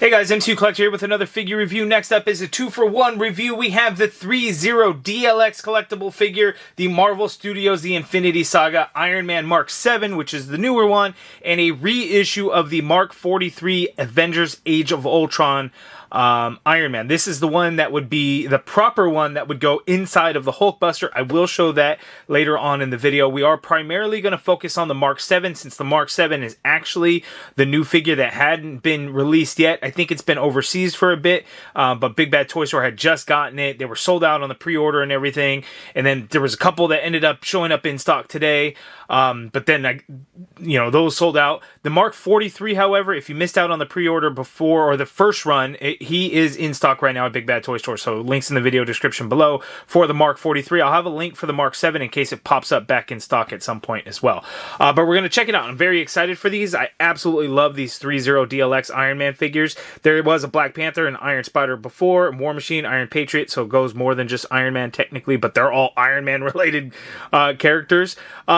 Hey guys, MCU Collector here with another figure review. Next up is a 2-for-1 review. We have the threezero DLX Collectible Figure, the Marvel Studios The Infinity Saga Iron Man Mark 7, which is the newer one, and a reissue of the Mark 43 Avengers Age of Ultron Iron Man. This is the one that would be the proper one that would go inside of the Hulkbuster. I will show that later on in the video. We are primarily going to focus on the Mark 7 since the Mark 7 is actually the new figure that hadn't been released yet. I think it's been overseas for a bit, but Big Bad Toy Store had just gotten it. They were sold out on the pre-order and everything, and then there was a couple that ended up showing up in stock today, but then those sold out. The Mark 43, however, if you missed out on the pre-order before or the first run, he is in stock right now at Big Bad Toy Store, so links in the video description below for the Mark 43. I'll have a link for the Mark 7 in case it pops up back in stock at some point as well. But we're going to check it out. I'm very excited for these. I absolutely love these threezero DLX Iron Man figures. There was a Black Panther and Iron Spider before, War Machine, Iron Patriot, so it goes more than just Iron Man technically, but they're all Iron Man related characters.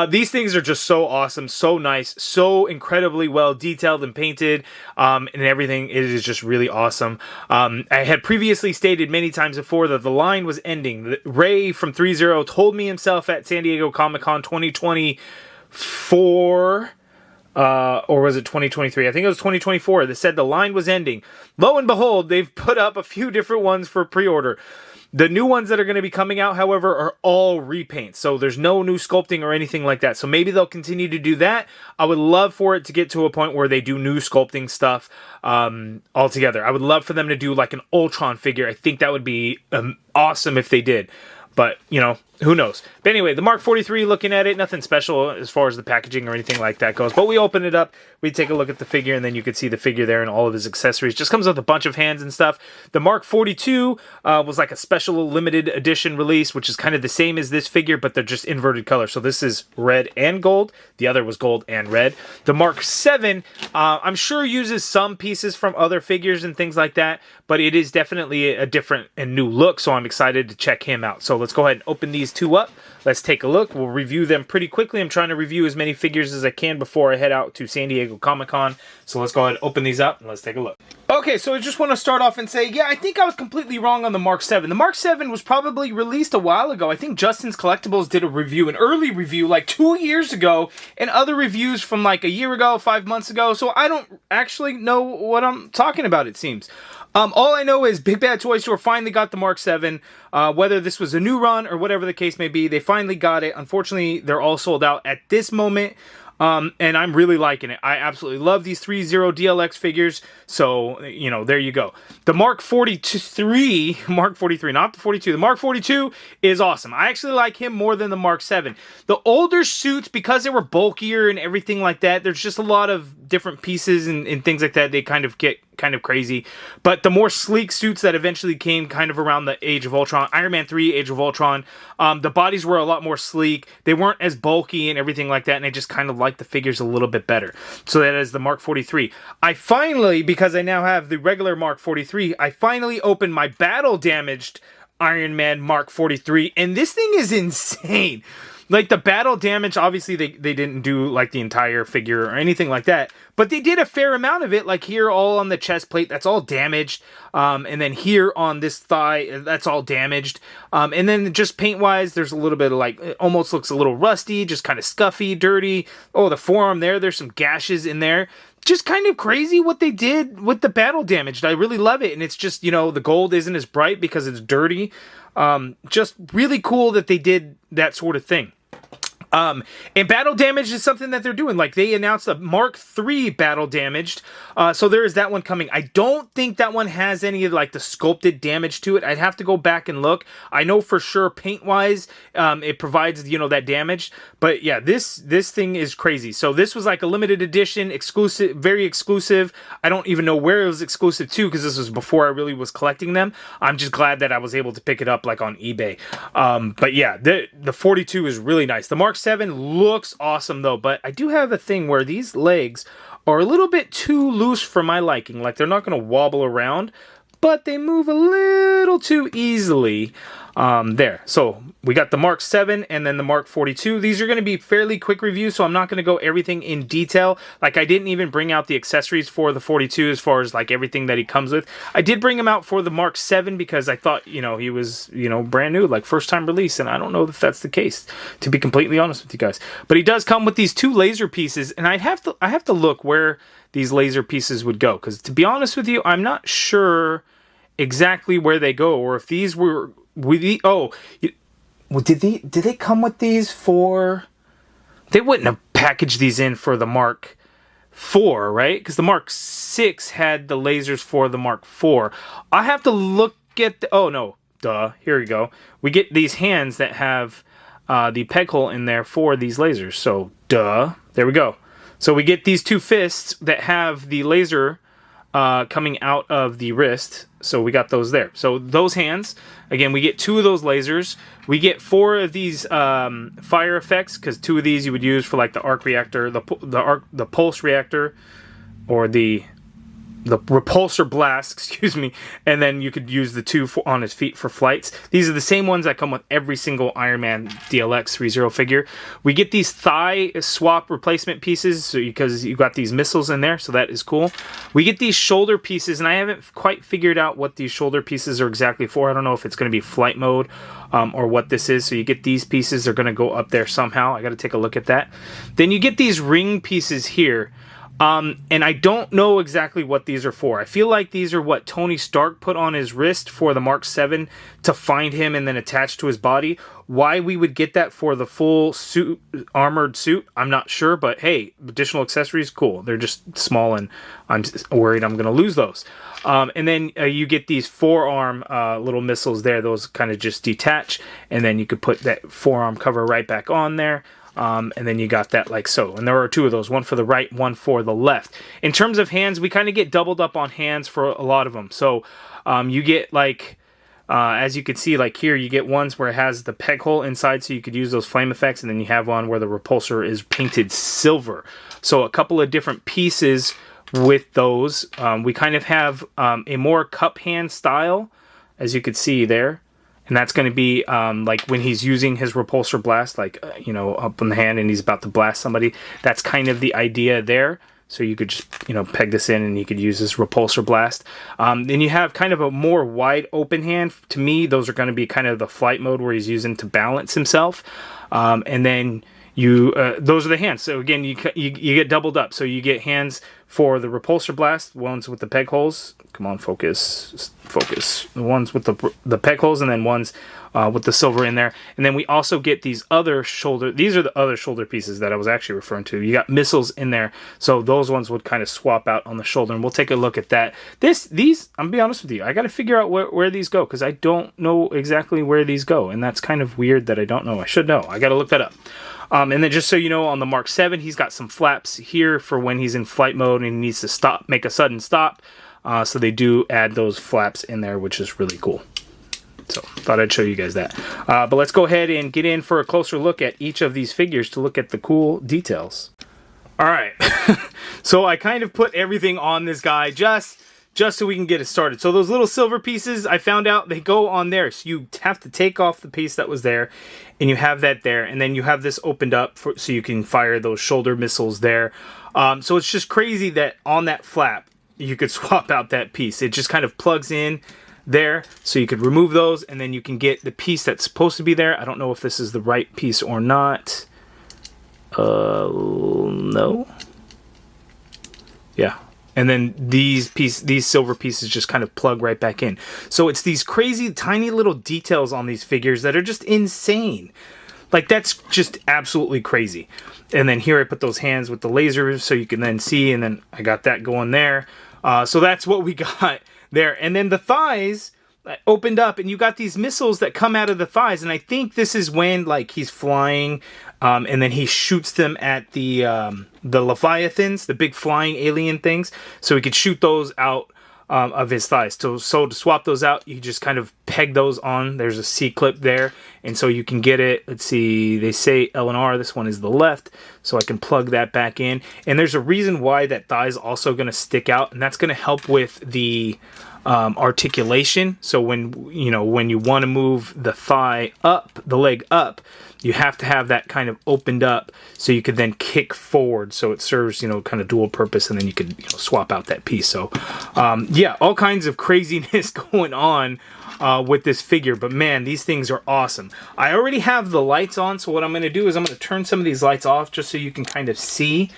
These things are just so awesome, so nice, so incredibly well detailed and painted, and everything. It is just really awesome. I had previously stated many times before that the line was ending. Ray from threezero told me himself at San Diego Comic-Con 2024, or was it 2023? I think it was 2024. That said the line was ending. Lo and behold, they've put up a few different ones for pre-order. The new ones that are going to be coming out, however, are all repaints. So there's no new sculpting or anything like that. So maybe they'll continue to do that. I would love for it to get to a point where they do new sculpting stuff altogether. I would love for them to do like an Ultron figure. I think that would be awesome if they did. But, who knows? But anyway, the Mark 43, looking at it, nothing special as far as the packaging or anything like that goes. But we open it up, we take a look at the figure, and then you can see the figure there and all of his accessories. Just comes with a bunch of hands and stuff. The Mark 42 was like a special limited edition release, which is kind of the same as this figure, but they're just inverted color. So this is red and gold. The other was gold and red. The Mark 7, I'm sure uses some pieces from other figures and things like that, but it is definitely a different and new look, so I'm excited to check him out. So let's go ahead and open these two up. Let's take a look. We'll review them pretty quickly. I'm trying to review as many figures as I can before I head out to San Diego Comic-Con. So let's go ahead and open these up and let's take a look. Okay, so I just want to start off and say, yeah, I think I was completely wrong on the Mark 7. The Mark 7 was probably released a while ago. I think Justin's Collectibles did a review, an early review, like 2 years ago, and other reviews from like a year ago, 5 months ago. So I don't actually know what I'm talking about, it seems. All I know is Big Bad Toy Store finally got the Mark 7, whether this was a new run or whatever the case may be, they finally got it. Unfortunately, they're all sold out at this moment, and I'm really liking it. I absolutely love these threezero DLX figures, so, there you go. The Mark 43, not the 42, the Mark 42 is awesome. I actually like him more than the Mark 7. The older suits, because they were bulkier and everything like that, there's just a lot of different pieces and things like that, they kind of get kind of crazy. But the more sleek suits that eventually came kind of around the Age of Ultron, Iron Man 3, Age of Ultron, the bodies were a lot more sleek. They weren't as bulky and everything like that, and I just kind of like the figures a little bit better. So that is the Mark 43. I finally, because I now have the regular Mark 43, I finally opened my battle-damaged Iron Man Mark 43, and this thing is insane. Like, the battle damage, obviously they didn't do, like, the entire figure or anything like that, but they did a fair amount of it, like here all on the chest plate, that's all damaged, and then here on this thigh, that's all damaged, and then just paint-wise, there's a little bit of, like, it almost looks a little rusty, just kind of scuffy, dirty. Oh, the forearm there's some gashes in there. Just kind of crazy what they did with the battle damage. I really love it, and it's just, the gold isn't as bright because it's dirty. Just really cool that they did that sort of thing. And battle damage is something that they're doing. Like, they announced a Mark III battle damaged, so there is that one coming. I don't think that one has any of, like, the sculpted damage to it. I'd have to go back and look. I know for sure paint-wise, it provides, that damage. But, yeah, this thing is crazy. So this was, like, a limited edition, exclusive, very exclusive. I don't even know where it was exclusive to, because this was before I really was collecting them. I'm just glad that I was able to pick it up, like, on eBay. But, yeah, the 42 is really nice. The Mark 7 looks awesome though, but I do have a thing where these legs are a little bit too loose for my liking. Like, they're not going to wobble around, but they move a little too easily. There. So we got the Mark 7 and then the Mark 42. These are going to be fairly quick reviews, so I'm not going to go everything in detail. Like, I didn't even bring out the accessories for the 42 as far as like everything that he comes with. I did bring him out for the Mark 7 because I thought, you know, he was, you know, brand new, like first time release, and I don't know if that's the case, to be completely honest with you guys. But he does come with these 2 laser pieces, and I have to look where these laser pieces would go, because to be honest with you, I'm not sure exactly where they go, or if these were did they come with these for? They wouldn't have packaged these in for the Mark 4, right? Because the Mark 6 had the lasers for the Mark 4. I have to look at the. Oh no, duh. Here we go. We get these hands that have the peg hole in there for these lasers. So duh. There we go. So we get these 2 fists that have the laser coming out of the wrist. So we got those there. So those hands, again, we get 2 of those lasers. We get 4 of these fire effects, because 2 of these you would use for like the arc reactor, the pulse reactor, or the repulsor blast, excuse me, and then you could use the 2 on his feet for flights. These are the same ones that come with every single Iron Man DLX threezero figure. We get these thigh swap replacement pieces, so because you got these missiles in there, so that is cool. We get these shoulder pieces, and I haven't quite figured out what these shoulder pieces are exactly for. I don't know if it's going to be flight mode or what this is. So you get these pieces, they're going to go up there somehow. I got to take a look at that. Then you get these ring pieces here. And I don't know exactly what these are for. I feel like these are what Tony Stark put on his wrist for the Mark 7 to find him and then attach to his body. Why we would get that for the full suit, armored suit, I'm not sure. But hey, additional accessories, cool. They're just small, and I'm worried I'm going to lose those. And then you get these forearm little missiles there. Those kind of just detach, and then you could put that forearm cover right back on there. And then you got that like so. And there are 2 of those, one for the right, one for the left. In terms of hands, we kind of get doubled up on hands for a lot of them. So you get like, as you can see, like here, you get ones where it has the peg hole inside, so you could use those flame effects. And then you have one where the repulsor is painted silver. So a couple of different pieces with those. We kind of have a more cup hand style, as you could see there. And that's going to be like when he's using his repulsor blast, like, you know, up on the hand and he's about to blast somebody. That's kind of the idea there. So you could just, you know, peg this in and you could use this repulsor blast. Then you have kind of a more wide open hand. To me, those are going to be kind of the flight mode where he's using to balance himself. And then those are the hands. So again, you get doubled up. So you get hands for the repulsor blast, ones with the peg holes. Come on, focus. The ones with the peg holes, and then ones with the silver in there. And then we also get these other shoulder. These are the other shoulder pieces that I was actually referring to. You got missiles in there, so those ones would kind of swap out on the shoulder, and we'll take a look at that. These, I'm gonna be honest with you, I got to figure out where these go, because I don't know exactly where these go, and that's kind of weird that I don't know. I should know. I got to look that up. And then just so you know, on the Mark 7, he's got some flaps here for when he's in flight mode and he needs to stop, make a sudden stop. So they do add those flaps in there, which is really cool. So thought I'd show you guys that. But let's go ahead and get in for a closer look at each of these figures to look at the cool details. All right. So I kind of put everything on this guy just so we can get it started. So those little silver pieces, I found out they go on there. So you have to take off the piece that was there, and you have that there. And then you have this opened up so you can fire those shoulder missiles there. So it's just crazy that on that flap, you could swap out that piece. It just kind of plugs in there, so you could remove those, and then you can get the piece that's supposed to be there. I don't know if this is the right piece or not. No. Yeah. And then these silver pieces just kind of plug right back in. So it's these crazy tiny little details on these figures that are just insane. Like, that's just absolutely crazy. And then here I put those hands with the lasers so you can then see, and then I got that going there. So that's what we got there. And then the thighs opened up, and you got these missiles that come out of the thighs. And I think this is when, like, he's flying, and then he shoots them at the Leviathans, the big flying alien things. So he could shoot those out of his thighs. So to swap those out, you just kind of peg those on. There's a C-clip there, and so you can get it. Let's see, they say L and R. This one is the left, so I can plug that back in. And there's a reason why that thigh is also going to stick out, and that's going to help with the articulation. So when you want to move the thigh up, the leg up, you have to have that kind of opened up so you could then kick forward, so it serves kind of dual purpose, and then you could swap out that piece. So yeah, all kinds of craziness going on with this figure, but man, these things are awesome. I already have the lights on, so what I'm going to do is I'm going to turn some of these lights off just so you can kind of see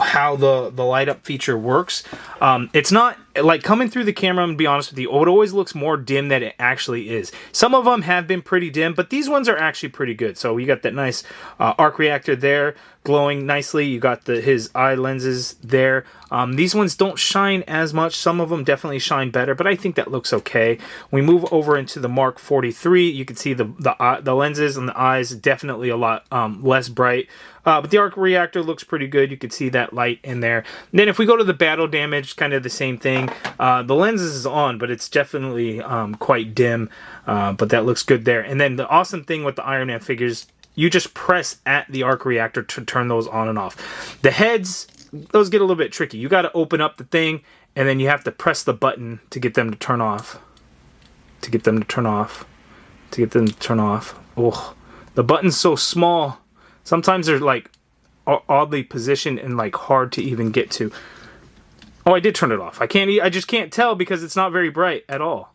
how the light up feature works. It's not like coming through the camera, I'm gonna be honest with you, it always looks more dim than it actually is. Some of them have been pretty dim, but these ones are actually pretty good. So you got that nice arc reactor there glowing nicely. You got his eye lenses there. These ones don't shine as much. Some of them definitely shine better, but I think that looks okay. We move over into the Mark 43. You can see the lenses and the eyes definitely a lot less bright. But the arc reactor looks pretty good. You can see that light in there. And then if we go to the battle damage, kind of the same thing. The lenses is on, but it's definitely quite dim. But that looks good there. And then the awesome thing with the Iron Man figures, you just press at the arc reactor to turn those on and off. The heads, those get a little bit tricky. You got to open up the thing, and then you have to press the button to get them to turn off. To get them to turn off. To get them to turn off. Oh, the button's so small. Sometimes they're like oddly positioned and like hard to even get to. Oh, I did turn it off. I just can't tell because it's not very bright at all.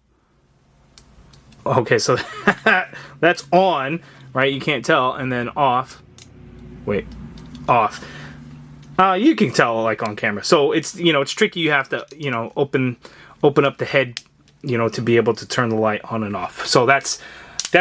Okay, so that's on, right? You can't tell, and then off. Wait, off. You can tell like on camera. So it's it's tricky. You have to open up the head to be able to turn the light on and off. So that's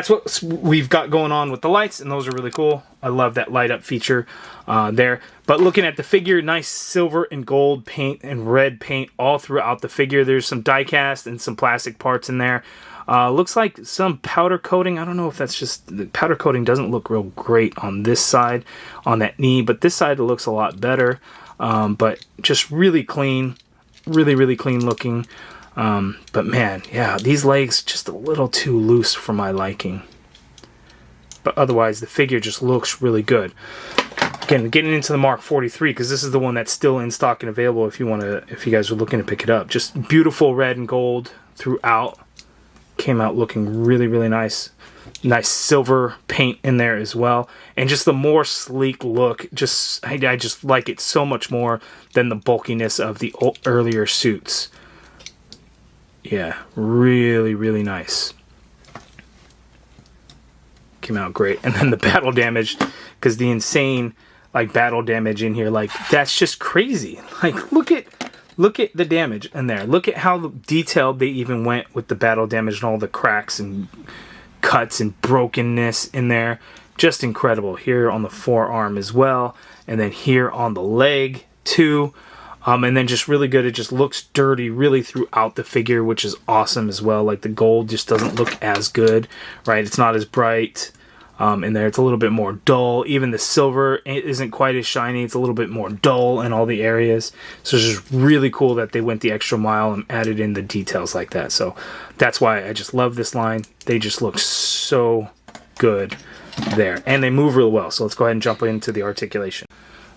what we've got going on with the lights, and those are really cool. I love that light up feature there. But looking at the figure, nice silver and gold paint and red paint all throughout the figure. There's some die cast and some plastic parts in there. Looks like some powder coating. I don't know if that's just... The powder coating doesn't look real great on this side, on that knee, but this side it looks a lot better. But just really clean. Really, really clean looking. But man, yeah, these legs just a little too loose for my liking. But otherwise, the figure just looks really good. Again, getting into the Mark 43, because this is the one that's still in stock and available if you guys are looking to pick it up. Just beautiful red and gold throughout. Came out looking really, really nice. Nice silver paint in there as well. And just the more sleek look, I just like it so much more than the bulkiness of the earlier suits. Yeah, really, really nice. Came out great. And then the battle damage, because the insane battle damage in here, that's just crazy. Look at the damage in there. Look at how detailed they even went with the battle damage and all the cracks and cuts and brokenness in there. Just incredible. Here on the forearm as well, and then here on the leg too. And then just really good. It just looks dirty really throughout the figure, which is awesome as well. Like the gold just doesn't look as good, right? It's not as bright in there. It's a little bit more dull. Even the silver isn't quite as shiny. It's a little bit more dull in all the areas. So it's just really cool that they went the extra mile and added in the details like that. So that's why I just love this line. They just look so good there. And they move real well. So let's go ahead and jump into the articulation.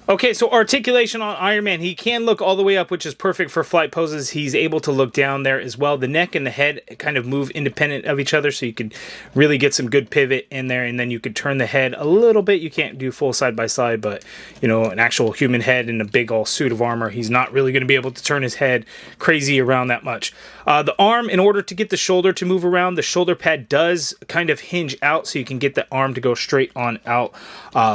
Okay, so articulation on Iron Man. He can look all the way up, which is perfect for flight poses. He's able to look down there as well. The neck and the head kind of move independent of each other, so you could really get some good pivot in there, and then you could turn the head a little bit. You can't do full side by side, but an actual human head in a big all suit of armor, he's not really going to be able to turn his head crazy around that much. The arm, in order to get the shoulder to move around, the shoulder pad does kind of hinge out, so you can get the arm to go straight on out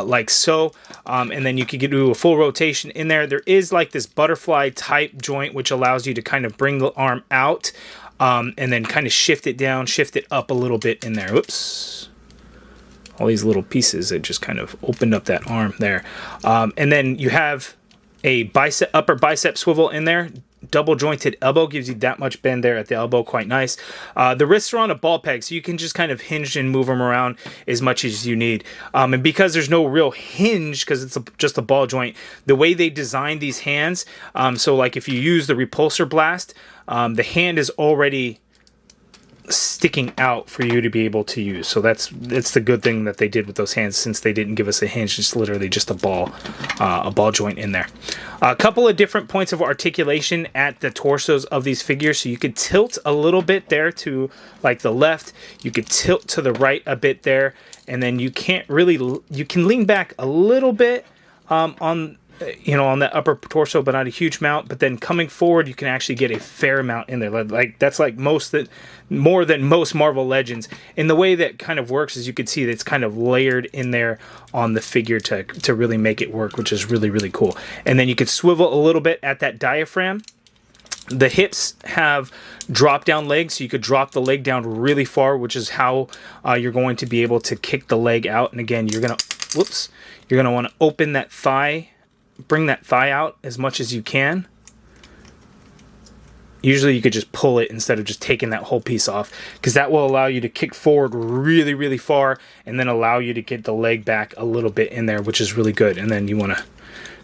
like so. And then you can do a full rotation in there. There is this butterfly type joint, which allows you to kind of bring the arm out and then kind of shift it down, shift it up a little bit in there. Whoops. All these little pieces that just kind of opened up that arm there. And then you have a upper bicep swivel in there. Double jointed elbow gives you that much bend there at the elbow, quite nice. The wrists are on a ball peg, so you can just kind of hinge and move them around as much as you need. And because there's no real hinge, because it's just a ball joint, the way they designed these hands, so if you use the repulsor blast, the hand is already sticking out for you to be able to use. So it's the good thing that they did with those hands, since they didn't give us a hinge. It's literally just a ball joint in there. A couple of different points of articulation at the torsos of these figures. So you could tilt a little bit there to like the left. You could tilt to the right a bit there, and then you can lean back a little bit on that upper torso, but not a huge amount. But then coming forward, you can actually get a fair amount in there. Like that's like more than most Marvel Legends. And the way that kind of works is you can see that it's kind of layered in there on the figure to really make it work, which is really, really cool. And then you could swivel a little bit at that diaphragm. The hips have drop down legs, so you could drop the leg down really far, which is how you're going to be able to kick the leg out. And again, you're gonna want to open that thigh. Bring that thigh out as much as you can. Usually you could just pull it instead of just taking that whole piece off, because that will allow you to kick forward really, really far and then allow you to get the leg back a little bit in there, which is really good. And then you want to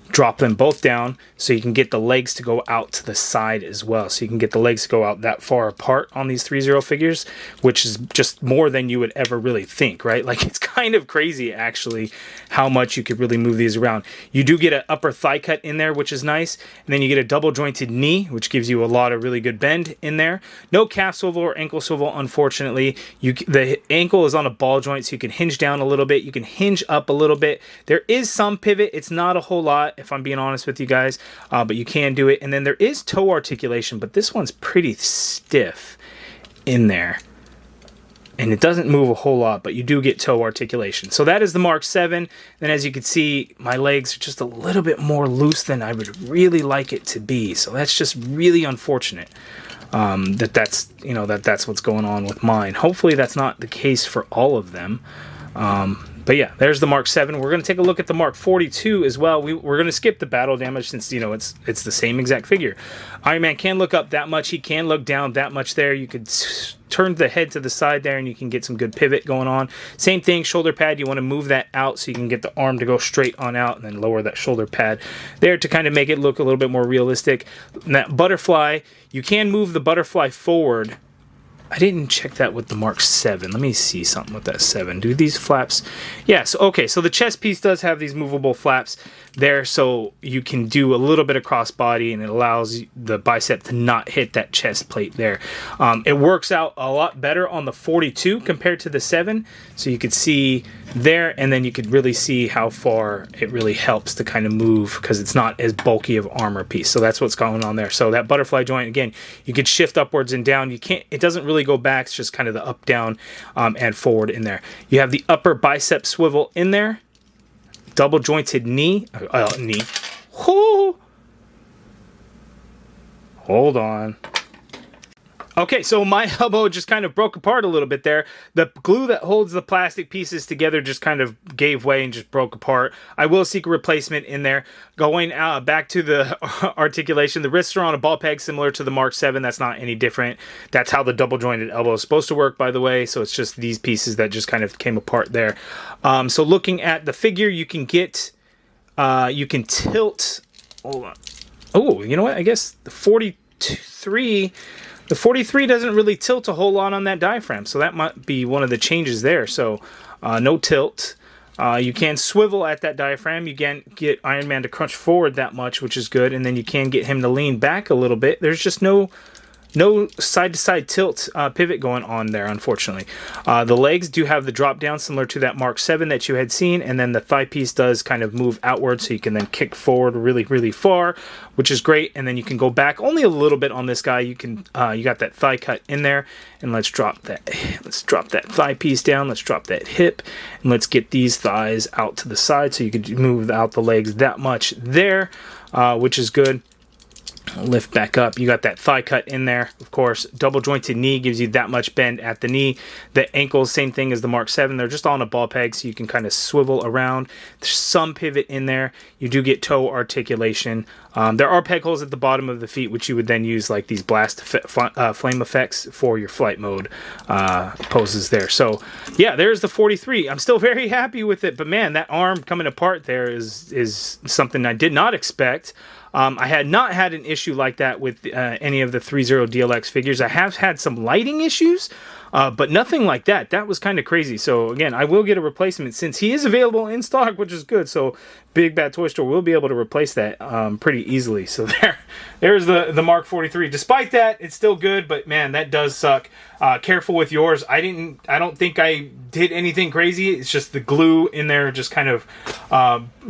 drop them both down so you can get the legs to go out to the side as well. So you can get the legs to go out that far apart on these threezero figures, which is just more than you would ever really think, right? Like, it's kind of crazy actually how much you could really move these around. You do get an upper thigh cut in there, which is nice. And then you get a double jointed knee, which gives you a lot of really good bend in there. No calf swivel or ankle swivel, unfortunately. The ankle is on a ball joint, so you can hinge down a little bit. You can hinge up a little bit. There is some pivot. It's not a whole lot, if I'm being honest with you guys, but you can do it. And then there is toe articulation, but this one's pretty stiff in there. And it doesn't move a whole lot, but you do get toe articulation. So that is the Mark 7. And as you can see, my legs are just a little bit more loose than I would really like it to be. So that's just really unfortunate. That's what's going on with mine. Hopefully that's not the case for all of them. But yeah, there's the Mark 7. We're going to take a look at the Mark 42 as well. We're going to skip the battle damage since, it's the same exact figure. Iron Man can look up that much. He can look down that much there. You could turn the head to the side there and you can get some good pivot going on. Same thing, shoulder pad. You want to move that out so you can get the arm to go straight on out and then lower that shoulder pad there to kind of make it look a little bit more realistic. And that butterfly, you can move the butterfly forward. I didn't check that with the Mark 7. Let me see something with that 7. Do these flaps? Yes, okay, so the chest piece does have these movable flaps there, so you can do a little bit of crossbody, and it allows the bicep to not hit that chest plate there. It works out a lot better on the 42 compared to the 7, so you could see there, and then you could really see how far it really helps to kind of move, because it's not as bulky of armor piece. So that's what's going on there. So that butterfly joint, again, you could shift upwards and down. It doesn't really go back. It's just kind of the up, down, and forward in there. You have the upper bicep swivel in there. Double jointed knee. Hold on. Okay, so my elbow just kind of broke apart a little bit there. The glue that holds the plastic pieces together just kind of gave way and just broke apart. I will seek a replacement in there. Going back to the articulation, the wrists are on a ball peg similar to the Mark 7. That's not any different. That's how the double jointed elbow is supposed to work, by the way. So it's just these pieces that just kind of came apart there. So looking at the figure, you can tilt. Hold on. Oh, you know what? I guess the 43... The 43 doesn't really tilt a whole lot on that diaphragm, so that might be one of the changes there. So no tilt. You can swivel at that diaphragm. You can get Iron Man to crunch forward that much, which is good, and then you can get him to lean back a little bit. There's just no side-to-side tilt pivot going on there, unfortunately. The legs do have the drop down similar to that Mark 7 that you had seen, and then the thigh piece does kind of move outward, so you can then kick forward really, really far, which is great. And then you can go back only a little bit on this guy. You got that thigh cut in there, and let's drop that thigh piece down. Let's drop that hip, and let's get these thighs out to the side, so you can move out the legs that much there, which is good. Lift back up. You got that thigh cut in there, of course. Double jointed knee gives you that much bend at the knee. The ankles, same thing as the Mark 7. They're just on a ball peg, so you can kind of swivel around. There's some pivot in there. You do get toe articulation. There are peg holes at the bottom of the feet, which you would then use like these blast flame effects for your flight mode poses there. So yeah, there's the 43. I'm still very happy with it, but man, that arm coming apart there is something I did not expect. I had not had an issue like that with any of the threezero DLX figures. I have had some lighting issues, but nothing like that. That was kind of crazy. So again, I will get a replacement since he is available in stock, which is good. So Big Bad Toy Store will be able to replace that pretty easily. So there's the Mark 43. Despite that, it's still good, but man, that does suck. Careful with yours. I don't think I did anything crazy. It's just the glue in there just kind of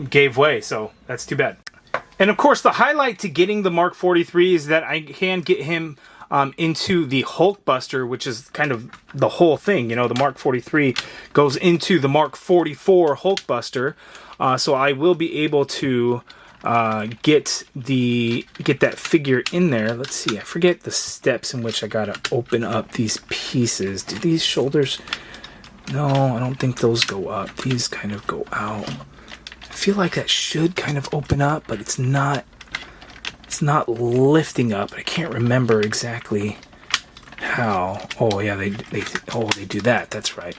gave way. So that's too bad. And of course, the highlight to getting the Mark 43 is that I can get him into the Hulkbuster, which is kind of the whole thing. You know, the Mark 43 goes into the Mark 44 Hulkbuster. So I will be able to get that figure in there. Let's see. I forget the steps in which I gotta open up these pieces. Do these shoulders? No, I don't think those go up. These kind of go out. I feel like that should kind of open up, but it's not. It's not lifting up. I can't remember exactly how. Oh yeah, they do that. That's right.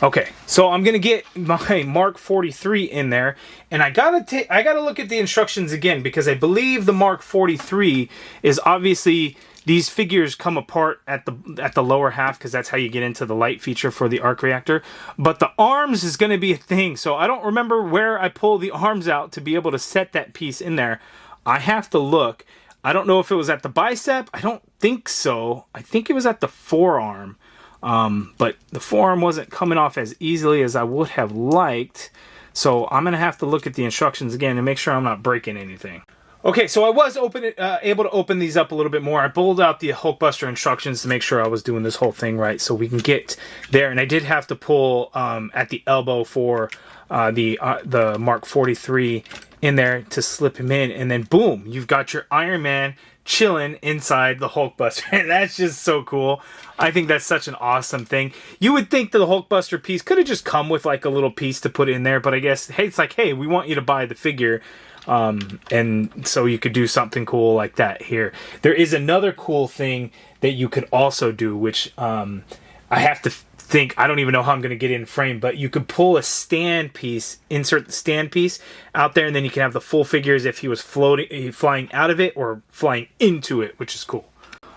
Okay, so I'm gonna get my Mark 43 in there, and I gotta look at the instructions again, because I believe the Mark 43 is obviously, these figures come apart at the lower half, because that's how you get into the light feature for the arc reactor. But the arms is gonna be a thing, so I don't remember where I pull the arms out to be able to set that piece in there. I have to look. I don't know if it was at the bicep. I don't think so. I think it was at the forearm. But the forearm wasn't coming off as easily as I would have liked. So I'm going to have to look at the instructions again and make sure I'm not breaking anything. Okay, so I was able to open these up a little bit more. I pulled out the Hulkbuster instructions to make sure I was doing this whole thing right, so we can get there. And I did have to pull at the elbow for the Mark 43 in there to slip him in, and then boom, you've got your Iron Man chilling inside the Hulkbuster. And that's just so cool. I think that's such an awesome thing. You would think that the Hulkbuster piece could have just come with like a little piece to put in there, but I guess, hey, it's like, hey, we want you to buy the figure. And so you could do something cool like that here. There is another cool thing that you could also do, which I have to think, I don't even know how I'm going to get in frame, but you could pull a stand piece, insert the stand piece out there, and then you can have the full figure as if he was flying out of it or flying into it, which is cool.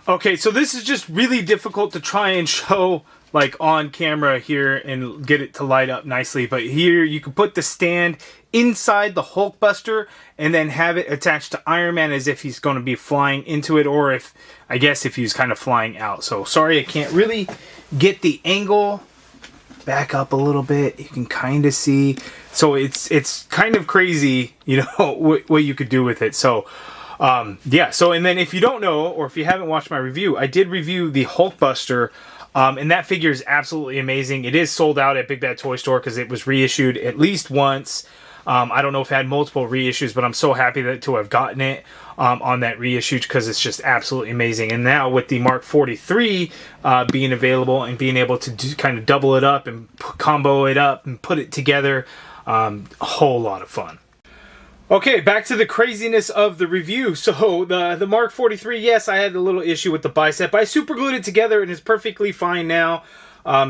Okay, so this is just really difficult to try and show like on camera here and get it to light up nicely, but here you can put the stand inside the Hulkbuster and then have it attached to Iron Man as if he's going to be flying into it, or if he's kind of flying out. So sorry, I can't really get the angle. Back up a little bit, you can kind of see. So it's kind of crazy, you know, what you could do with it. So yeah, so and then if you don't know, or if you haven't watched my review, I did review the Hulkbuster. And that figure is absolutely amazing. It is sold out at Big Bad Toy Store because it was reissued at least once. I don't know if it had multiple reissues, but I'm so happy to have gotten it on that reissue because it's just absolutely amazing. And now with the Mark 43 being available and being able to kind of double it up and combo it up and put it together, a whole lot of fun. Okay, back to the craziness of the review. So the Mark 43, yes, I had a little issue with the bicep. I super glued it together and it's perfectly fine now.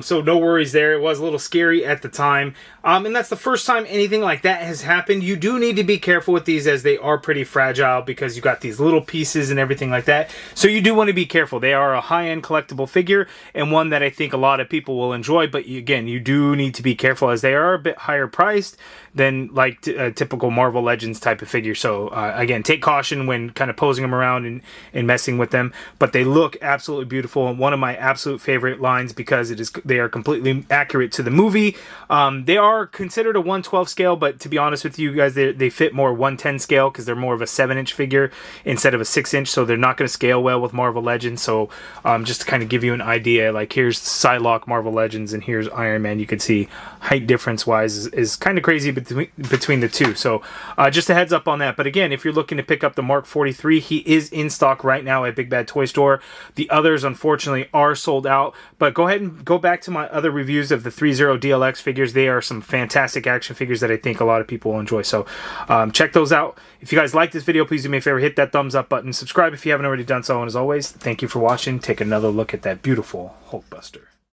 So no worries there. It was a little scary at the time. And that's the first time anything like that has happened. You do need to be careful with these as they are pretty fragile because you got these little pieces and everything like that. So you do want to be careful. They are a high-end collectible figure and one that I think a lot of people will enjoy. But again, you do need to be careful as they are a bit higher priced than like a typical Marvel Legends type of figure. So again, take caution when kind of posing them around and messing with them. But they look absolutely beautiful and one of my absolute favorite lines because they are completely accurate to the movie. They are considered a 1/12 scale, but to be honest with you guys, they fit more 1/10 scale because they're more of a 7-inch figure instead of a 6-inch, so they're not going to scale well with Marvel Legends. So just to kind of give you an idea, like here's Psylocke Marvel Legends and here's Iron Man. You can see height difference wise is kind of crazy between the two. So just a heads up on that. But again, if you're looking to pick up the Mark 43, he is in stock right now at Big Bad Toy Store. The others unfortunately are sold out, but go ahead and go back to my other reviews of the threezero DLX figures. They are some fantastic action figures that I think a lot of people will enjoy. So check those out. If you guys like this video, please do me a favor, hit that thumbs up button, subscribe if you haven't already done so, and as always, thank you for watching. Take another look at that beautiful Hulkbuster.